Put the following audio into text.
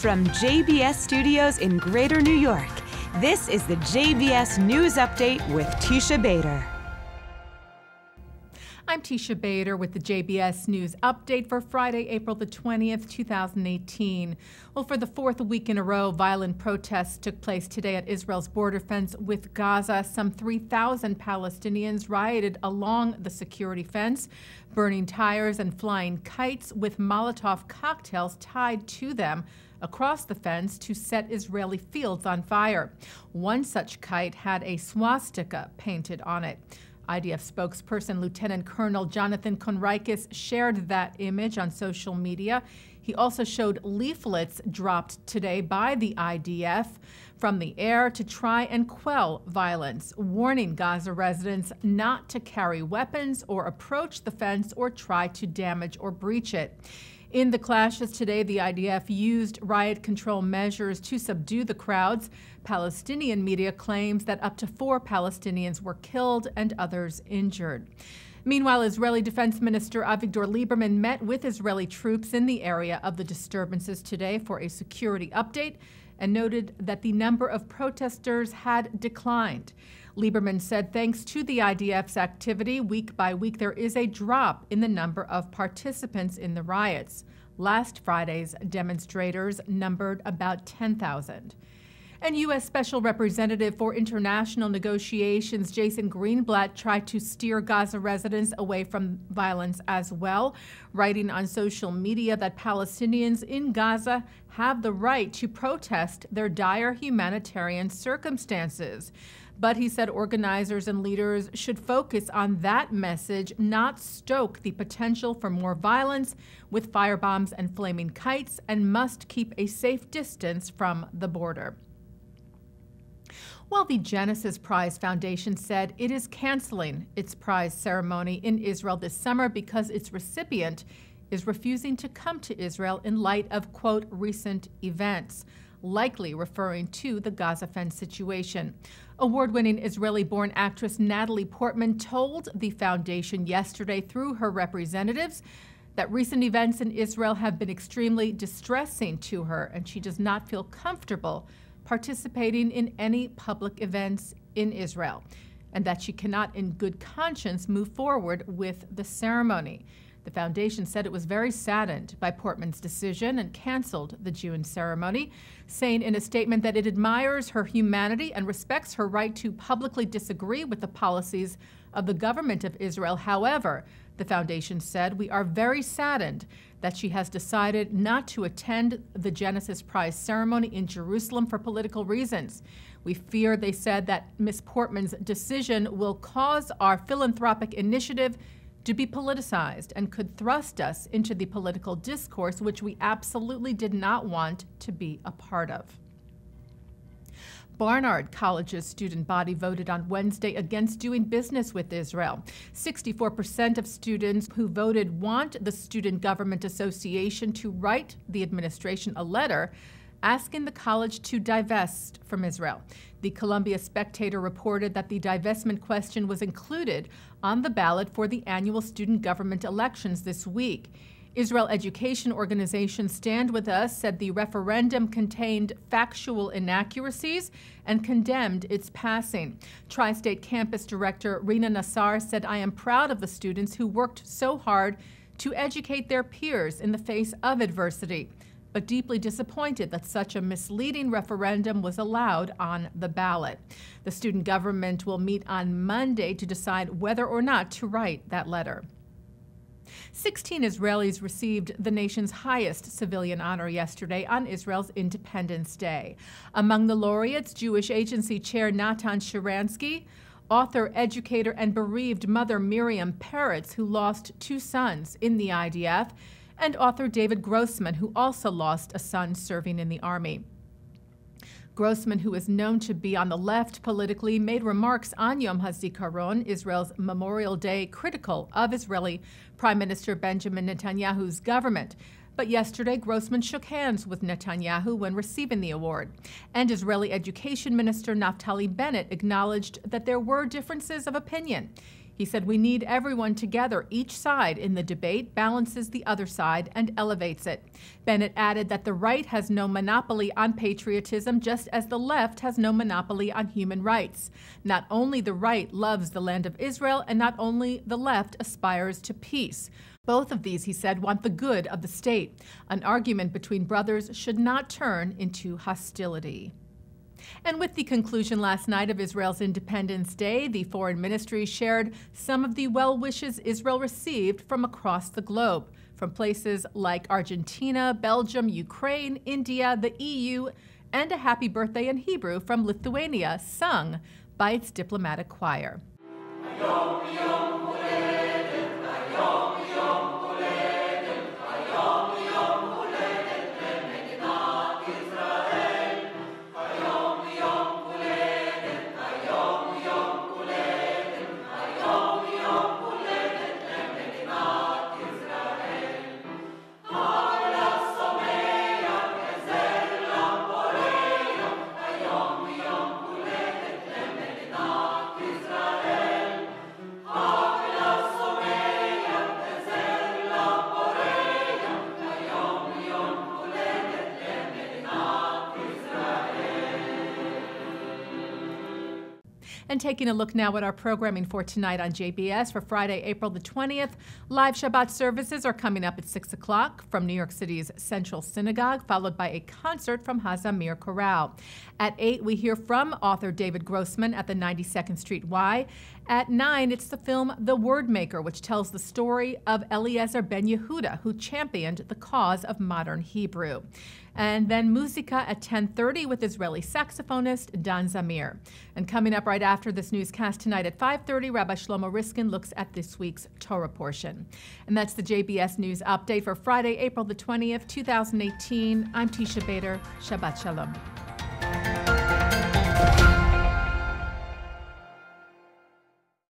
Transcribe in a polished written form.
From JBS Studios in Greater New York, this is the JBS News Update with Teisha Bader. I'm Teisha Bader with the JBS News Update for Friday, April the 20th, 2018. Well, for the fourth week in a row, violent protests took place today at Israel's border fence with Gaza. Some 3,000 Palestinians rioted along the security fence, burning tires and flying kites with Molotov cocktails tied to them across the fence to set Israeli fields on fire. One such kite had a swastika painted on it. IDF spokesperson Lieutenant Colonel Jonathan Conricus shared that image on social media. He also showed leaflets dropped today by the IDF from the air to try and quell violence, warning Gaza residents not to carry weapons or approach the fence or try to damage or breach it. In the clashes today, the IDF used riot control measures to subdue the crowds. Palestinian media claims that up to 4 Palestinians were killed and others injured. Meanwhile, Israeli Defense Minister Avigdor Lieberman met with Israeli troops in the area of the disturbances today for a security update and noted that the number of protesters had declined. Lieberman said thanks to the IDF's activity, week by week, there is a drop in the number of participants in the riots. Last Friday's demonstrators numbered about 10,000. And U.S. Special Representative for International Negotiations Jason Greenblatt tried to steer Gaza residents away from violence as well, writing on social media that Palestinians in Gaza have the right to protest their dire humanitarian circumstances. But he said organizers and leaders should focus on that message, not stoke the potential for more violence with firebombs and flaming kites, and must keep a safe distance from the border. Well, the Genesis Prize Foundation said it is canceling its prize ceremony in Israel this summer because its recipient is refusing to come to Israel in light of, quote, recent events, likely referring to the Gaza fence situation. Award-winning Israeli-born actress Natalie Portman told the foundation yesterday through her representatives that recent events in Israel have been extremely distressing to her, and she does not feel comfortable participating in any public events in Israel, and that she cannot in good conscience move forward with the ceremony. The foundation said it was very saddened by Portman's decision and canceled the June ceremony, saying in a statement that it admires her humanity and respects her right to publicly disagree with the policies of the government of Israel. However, the foundation said, we are very saddened that she has decided not to attend the Genesis Prize ceremony in Jerusalem for political reasons. We fear, they said, that Ms. Portman's decision will cause our philanthropic initiative to be politicized and could thrust us into the political discourse, which we absolutely did not want to be a part of. Barnard College's student body voted on Wednesday against doing business with Israel. 64% of students who voted want the Student Government Association to write the administration a letter asking the college to divest from Israel. The Columbia Spectator reported that the divestment question was included on the ballot for the annual student government elections this week. Israel education organization Stand With Us said the referendum contained factual inaccuracies and condemned its passing. Tri-State Campus Director Rina Nassar said, I am proud of the students who worked so hard to educate their peers in the face of adversity, but deeply disappointed that such a misleading referendum was allowed on the ballot. The student government will meet on Monday to decide whether or not to write that letter. 16 Israelis received the nation's highest civilian honor yesterday on Israel's Independence Day. Among the laureates, Jewish Agency Chair Natan Sharansky, author, educator, and bereaved mother Miriam Peretz, who lost 2 sons in the IDF, and author David Grossman, who also lost a son serving in the Army. Grossman, who is known to be on the left politically, made remarks on Yom HaZikaron, Israel's Memorial Day, critical of Israeli Prime Minister Benjamin Netanyahu's government. But yesterday, Grossman shook hands with Netanyahu when receiving the award. And Israeli Education Minister Naftali Bennett acknowledged that there were differences of opinion. He said, "We need everyone together. Each side in the debate balances the other side and elevates it." Bennett added that the right has no monopoly on patriotism, just as the left has no monopoly on human rights. Not only the right loves the land of Israel, and not only the left aspires to peace. Both of these, he said, want the good of the state. An argument between brothers should not turn into hostility. And with the conclusion last night of Israel's Independence Day, the Foreign Ministry shared some of the well wishes Israel received from across the globe, from places like Argentina, Belgium, Ukraine, India, the EU, and a happy birthday in Hebrew from Lithuania, sung by its diplomatic choir. And taking a look now at our programming for tonight on JBS for Friday, April the 20th. Live Shabbat services are coming up at 6 o'clock from New York City's Central Synagogue, followed by a concert from Hazamir Chorale. At 8, we hear from author David Grossman at the 92nd Street Y. At 9, it's the film The Word Maker, which tells the story of Eliezer ben Yehuda, who championed the cause of modern Hebrew. And then Musica at 10:30 with Israeli saxophonist Dan Zamir. And coming up right after this newscast tonight at 5:30, Rabbi Shlomo Riskin looks at this week's Torah portion. And that's the JBS News Update for Friday, April the 20th, 2018. I'm Teisha Bader. Shabbat Shalom.